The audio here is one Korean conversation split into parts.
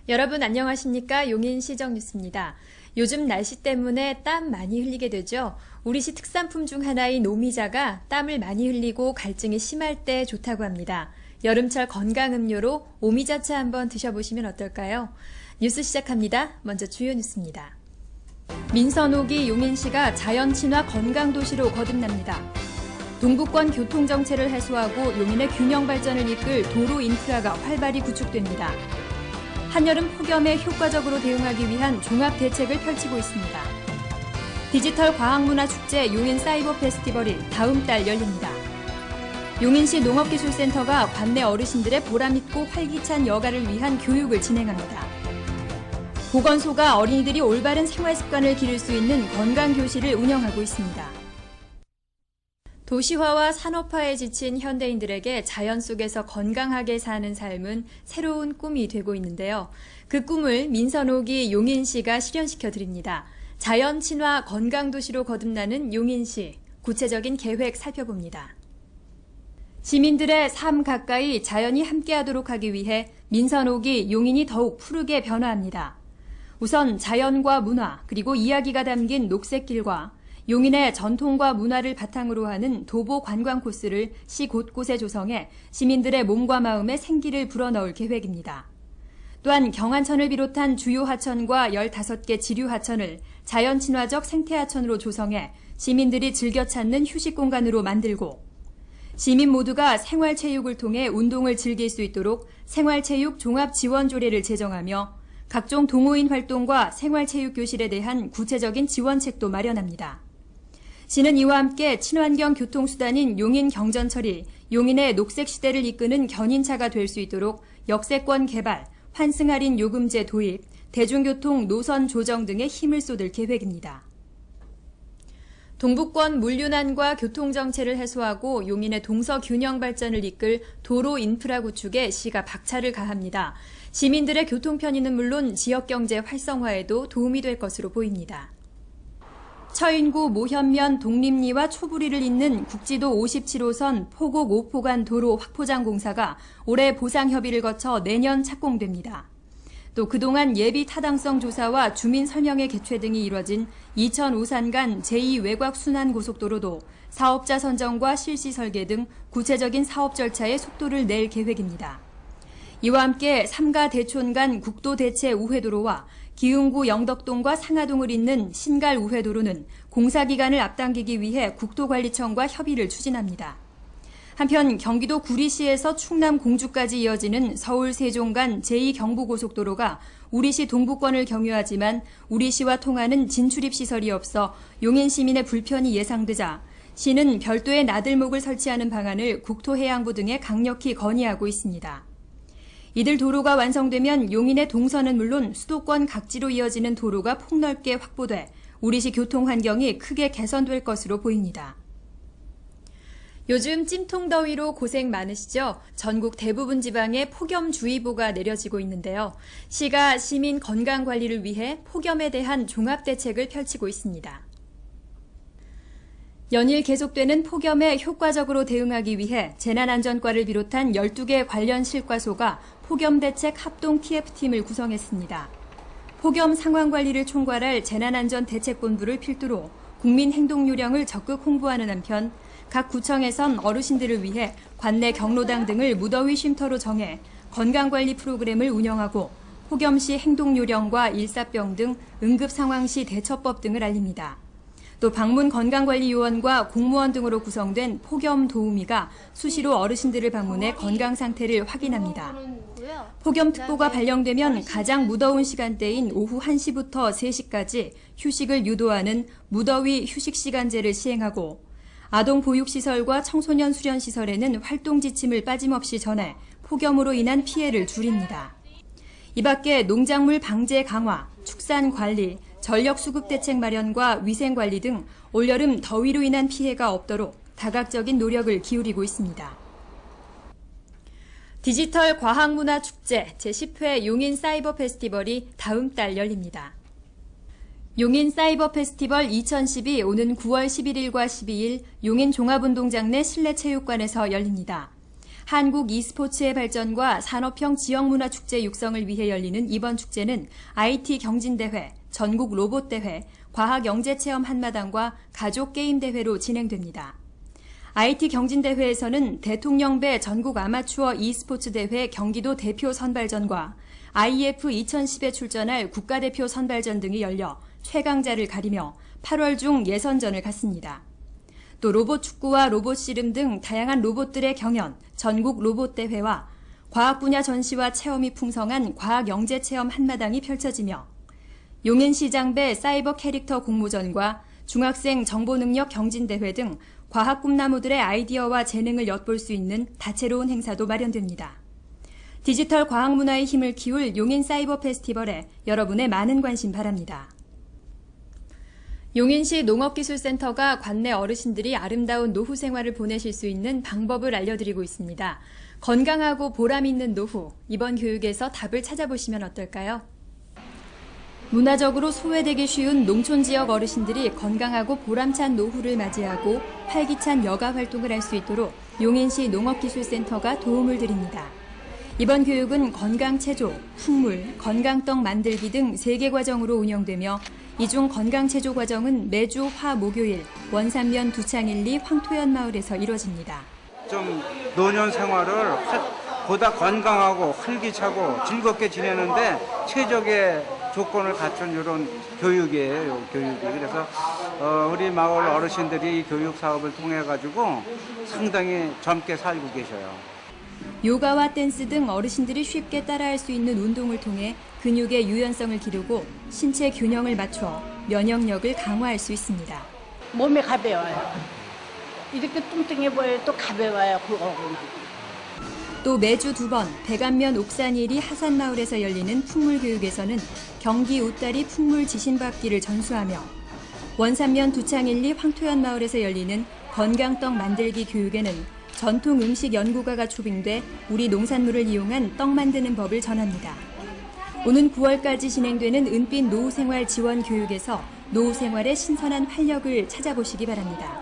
여러분 안녕하십니까? 용인시정 뉴스입니다. 요즘 날씨 때문에 땀 많이 흘리게 되죠. 우리시 특산품 중 하나인 오미자가 땀을 많이 흘리고 갈증이 심할 때 좋다고 합니다. 여름철 건강음료로 오미자차 한번 드셔보시면 어떨까요? 뉴스 시작합니다. 먼저 주요 뉴스입니다. 민선옥이 용인시가 자연친화 건강도시로 거듭납니다. 동부권 교통정체를 해소하고 용인의 균형 발전을 이끌 도로 인프라가 활발히 구축됩니다. 한여름 폭염에 효과적으로 대응하기 위한 종합 대책을 펼치고 있습니다. 디지털 과학문화축제 용인 사이버 페스티벌이 다음 달 열립니다. 용인시 농업기술센터가 관내 어르신들의 보람있고 활기찬 여가를 위한 교육을 진행합니다. 보건소가 어린이들이 올바른 생활습관을 기를 수 있는 건강교실을 운영하고 있습니다. 도시화와 산업화에 지친 현대인들에게 자연 속에서 건강하게 사는 삶은 새로운 꿈이 되고 있는데요. 그 꿈을 민선옥이 용인시가 실현시켜 드립니다. 자연 친화 건강도시로 거듭나는 용인시, 구체적인 계획 살펴봅니다. 시민들의 삶 가까이 자연이 함께하도록 하기 위해 민선옥이 용인이 더욱 푸르게 변화합니다. 우선 자연과 문화, 그리고 이야기가 담긴 녹색길과 용인의 전통과 문화를 바탕으로 하는 도보 관광 코스를 시 곳곳에 조성해 시민들의 몸과 마음에 생기를 불어넣을 계획입니다. 또한 경안천을 비롯한 주요 하천과 15개 지류 하천을 자연 친화적 생태 하천으로 조성해 시민들이 즐겨 찾는 휴식 공간으로 만들고 시민 모두가 생활체육을 통해 운동을 즐길 수 있도록 생활체육 종합지원조례를 제정하며 각종 동호인 활동과 생활체육교실에 대한 구체적인 지원책도 마련합니다. 시는 이와 함께 친환경 교통수단인 용인 경전철이 용인의 녹색시대를 이끄는 견인차가 될 수 있도록 역세권 개발, 환승할인 요금제 도입, 대중교통 노선 조정 등에 힘을 쏟을 계획입니다. 동부권 물류난과 교통정체를 해소하고 용인의 동서균형 발전을 이끌 도로 인프라 구축에 시가 박차를 가합니다. 시민들의 교통 편의는 물론 지역경제 활성화에도 도움이 될 것으로 보입니다. 처인구 모현면 독립리와 초부리를 잇는 국지도 57호선 포곡 5포간 도로 확포장 공사가 올해 보상협의를 거쳐 내년 착공됩니다. 또 그동안 예비 타당성 조사와 주민 설명회 개최 등이 이뤄진 이천 오산 간 제2외곽순환고속도로도 사업자 선정과 실시 설계 등 구체적인 사업 절차에 속도를 낼 계획입니다. 이와 함께 삼가 대촌 간 국도 대체 우회도로와 기흥구 영덕동과 상하동을 잇는 신갈 우회도로는 공사 기간을 앞당기기 위해 국토관리청과 협의를 추진합니다. 한편 경기도 구리시에서 충남 공주까지 이어지는 서울 세종 간 제2경부고속도로가 우리시 동부권을 경유하지만 우리시와 통하는 진출입 시설이 없어 용인 시민의 불편이 예상되자 시는 별도의 나들목을 설치하는 방안을 국토해양부 등에 강력히 건의하고 있습니다. 이들 도로가 완성되면 용인의 동선은 물론 수도권 각지로 이어지는 도로가 폭넓게 확보돼 우리시 교통 환경이 크게 개선될 것으로 보입니다. 요즘 찜통더위로 고생 많으시죠? 전국 대부분 지방에 폭염주의보가 내려지고 있는데요. 시가 시민 건강관리를 위해 폭염에 대한 종합대책을 펼치고 있습니다. 연일 계속되는 폭염에 효과적으로 대응하기 위해 재난안전과를 비롯한 12개 관련 실과소가 폭염대책 합동 TF팀을 구성했습니다. 폭염 상황관리를 총괄할 재난안전대책본부를 필두로 국민행동요령을 적극 홍보하는 한편 각 구청에선 어르신들을 위해 관내 경로당 등을 무더위 쉼터로 정해 건강관리 프로그램을 운영하고 폭염 시 행동요령과 일사병 등 응급상황 시 대처법 등을 알립니다. 또 방문 건강관리요원과 공무원 등으로 구성된 폭염 도우미가 수시로 어르신들을 방문해 건강 상태를 확인합니다. 폭염특보가 발령되면 가장 무더운 시간대인 오후 1시부터 3시까지 휴식을 유도하는 무더위 휴식시간제를 시행하고 아동보육시설과 청소년 수련시설에는 활동 지침을 빠짐없이 전해 폭염으로 인한 피해를 줄입니다. 이 밖에 농작물 방제 강화, 축산 관리, 전력 수급 대책 마련과 위생 관리 등 올여름 더위로 인한 피해가 없도록 다각적인 노력을 기울이고 있습니다. 디지털 과학문화축제 제10회 용인 사이버 페스티벌이 다음 달 열립니다. 용인 사이버 페스티벌 2012 오는 9월 11일과 12일 용인 종합운동장 내 실내체육관에서 열립니다. 한국 e스포츠의 발전과 산업형 지역문화축제 육성을 위해 열리는 이번 축제는 IT 경진대회, 전국 로봇대회, 과학영재체험 한마당과 가족게임대회로 진행됩니다. IT 경진대회에서는 대통령배 전국 아마추어 e스포츠 대회 경기도 대표 선발전과 IF 2010에 출전할 국가대표 선발전 등이 열려 최강자를 가리며 8월 중 예선전을 갖습니다. 또 로봇 축구와 로봇 씨름 등 다양한 로봇들의 경연, 전국 로봇대회와 과학 분야 전시와 체험이 풍성한 과학영재체험 한마당이 펼쳐지며 용인시장배 사이버 캐릭터 공모전과 중학생 정보능력 경진대회 등 과학 꿈나무들의 아이디어와 재능을 엿볼 수 있는 다채로운 행사도 마련됩니다. 디지털 과학문화의 힘을 키울 용인 사이버 페스티벌에 여러분의 많은 관심 바랍니다. 용인시 농업기술센터가 관내 어르신들이 아름다운 노후 생활을 보내실 수 있는 방법을 알려드리고 있습니다. 건강하고 보람 있는 노후, 이번 교육에서 답을 찾아보시면 어떨까요? 문화적으로 소외되기 쉬운 농촌 지역 어르신들이 건강하고 보람찬 노후를 맞이하고 활기찬 여가 활동을 할 수 있도록 용인시 농업기술센터가 도움을 드립니다. 이번 교육은 건강체조, 풍물, 건강떡 만들기 등 3개 과정으로 운영되며 이 중 건강체조 과정은 매주 화, 목요일 원산면 두창일리 황토연 마을에서 이루어집니다. 좀 노년 생활을 보다 건강하고 활기차고 즐겁게 지내는데 최적의 조건을 갖춘 이런 교육이에요. 교육이. 그래서 우리 마을 어르신들이 이 교육 사업을 통해 가지고 상당히 젊게 살고 계셔요. 요가와 댄스 등 어르신들이 쉽게 따라할 수 있는 운동을 통해 근육의 유연성을 기르고 신체 균형을 맞춰 면역력을 강화할 수 있습니다. 몸이 가벼워요. 이렇게 뚱뚱해 보여도 또 가벼워요. 그거는. 또 매주 2번 백안면 옥산일이 하산마을에서 열리는 풍물교육에서는 경기 웃다리 풍물 지신밟기를 전수하며 원산면 두창일리 황토연 마을에서 열리는 건강떡 만들기 교육에는 전통 음식 연구가가 초빙돼 우리 농산물을 이용한 떡 만드는 법을 전합니다. 오는 9월까지 진행되는 은빛 노후생활 지원 교육에서 노후생활의 신선한 활력을 찾아보시기 바랍니다.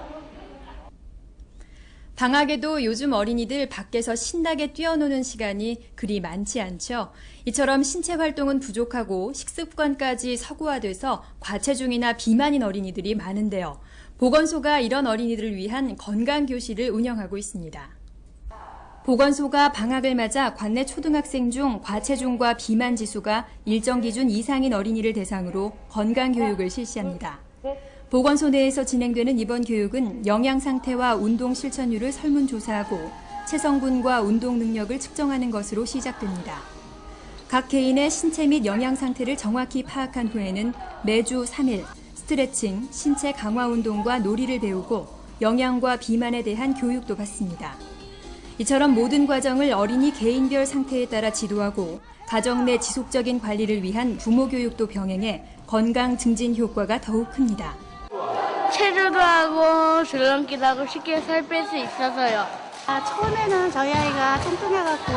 방학에도 요즘 어린이들 밖에서 신나게 뛰어노는 시간이 그리 많지 않죠. 이처럼 신체 활동은 부족하고 식습관까지 서구화돼서 과체중이나 비만인 어린이들이 많은데요. 보건소가 이런 어린이들을 위한 건강교실을 운영하고 있습니다. 보건소가 방학을 맞아 관내 초등학생 중 과체중과 비만 지수가 일정 기준 이상인 어린이를 대상으로 건강교육을 실시합니다. 보건소 내에서 진행되는 이번 교육은 영양 상태와 운동 실천율을 설문조사하고 체성분과 운동 능력을 측정하는 것으로 시작됩니다. 각 개인의 신체 및 영양 상태를 정확히 파악한 후에는 매주 3일 스트레칭, 신체 강화 운동과 놀이를 배우고 영양과 비만에 대한 교육도 받습니다. 이처럼 모든 과정을 어린이 개인별 상태에 따라 지도하고 가정 내 지속적인 관리를 위한 부모 교육도 병행해 건강 증진 효과가 더욱 큽니다. 체조도 하고 줄넘기도 하고 쉽게 살 뺄 수 있어서요. 처음에는 저희 아이가 뚱뚱해갖고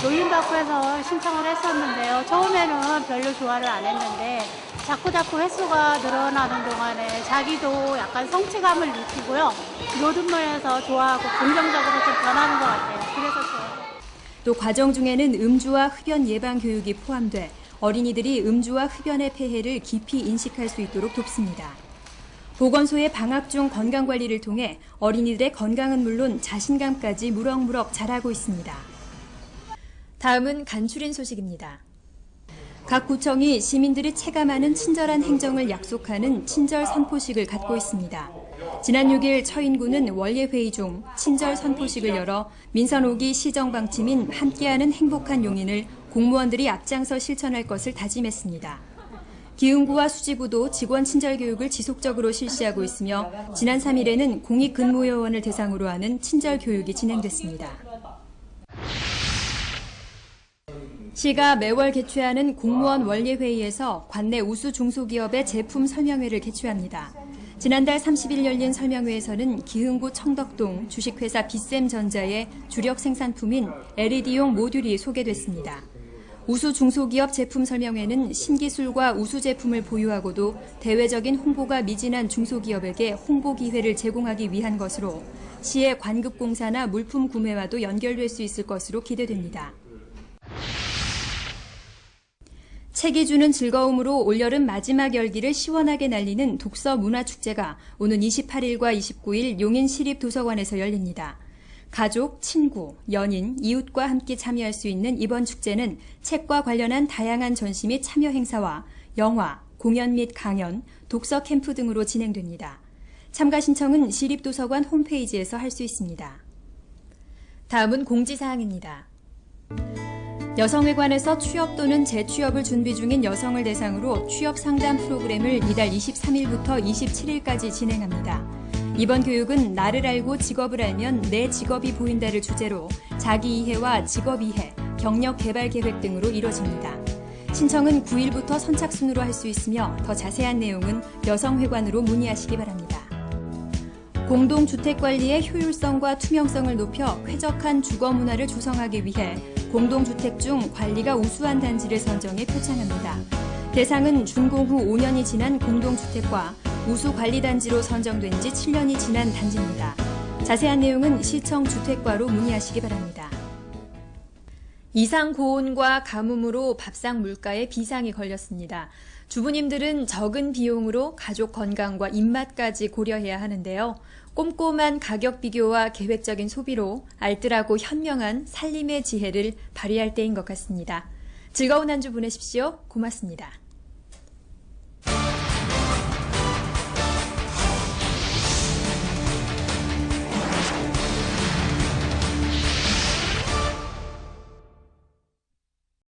노인받고 해서 신청을 했었는데요. 처음에는 별로 좋아를 안 했는데 자꾸 횟수가 늘어나는 동안에 자기도 약간 성취감을 느끼고요. 모든 면에서 좋아하고 긍정적으로 좀 변하는 것 같아요. 그래서 좋아요. 또 과정 중에는 음주와 흡연 예방 교육이 포함돼 어린이들이 음주와 흡연의 폐해를 깊이 인식할 수 있도록 돕습니다. 보건소의 방학 중 건강관리를 통해 어린이들의 건강은 물론 자신감까지 무럭무럭 자라고 있습니다. 다음은 간추린 소식입니다. 각 구청이 시민들이 체감하는 친절한 행정을 약속하는 친절 선포식을 갖고 있습니다. 지난 6일 처인구는 원례회의 중 친절 선포식을 열어 민선 5기 시정 방침인 함께하는 행복한 용인을 공무원들이 앞장서 실천할 것을 다짐했습니다. 기흥구와 수지구도 직원 친절 교육을 지속적으로 실시하고 있으며 지난 3일에는 공익근무요원을 대상으로 하는 친절 교육이 진행됐습니다. 시가 매월 개최하는 공무원 원례회의에서 관내 우수 중소기업의 제품 설명회를 개최합니다. 지난달 30일 열린 설명회에서는 기흥구 청덕동 주식회사 비셈전자의 주력 생산품인 LED용 모듈이 소개됐습니다. 우수 중소기업 제품 설명회는 신기술과 우수 제품을 보유하고도 대외적인 홍보가 미진한 중소기업에게 홍보 기회를 제공하기 위한 것으로 시의 관급공사나 물품 구매와도 연결될 수 있을 것으로 기대됩니다. 책이 주는 즐거움으로 올여름 마지막 열기를 시원하게 날리는 독서 문화축제가 오는 28일과 29일 용인시립도서관에서 열립니다. 가족, 친구, 연인, 이웃과 함께 참여할 수 있는 이번 축제는 책과 관련한 다양한 전시 및 참여 행사와 영화, 공연 및 강연, 독서 캠프 등으로 진행됩니다. 참가 신청은 시립도서관 홈페이지에서 할 수 있습니다. 다음은 공지사항입니다. 여성회관에서 취업 또는 재취업을 준비 중인 여성을 대상으로 취업 상담 프로그램을 이달 23일부터 27일까지 진행합니다. 이번 교육은 나를 알고 직업을 알면 내 직업이 보인다를 주제로 자기 이해와 직업 이해, 경력 개발 계획 등으로 이뤄집니다. 신청은 9일부터 선착순으로 할 수 있으며 더 자세한 내용은 여성회관으로 문의하시기 바랍니다. 공동주택관리의 효율성과 투명성을 높여 쾌적한 주거 문화를 조성하기 위해 공동주택 중 관리가 우수한 단지를 선정해 표창합니다. 대상은 준공 후 5년이 지난 공동주택과 우수관리단지로 선정된 지 7년이 지난 단지입니다. 자세한 내용은 시청 주택과로 문의하시기 바랍니다. 이상 고온과 가뭄으로 밥상 물가에 비상이 걸렸습니다. 주부님들은 적은 비용으로 가족 건강과 입맛까지 고려해야 하는데요. 꼼꼼한 가격 비교와 계획적인 소비로 알뜰하고 현명한 살림의 지혜를 발휘할 때인 것 같습니다. 즐거운 한 주 보내십시오. 고맙습니다.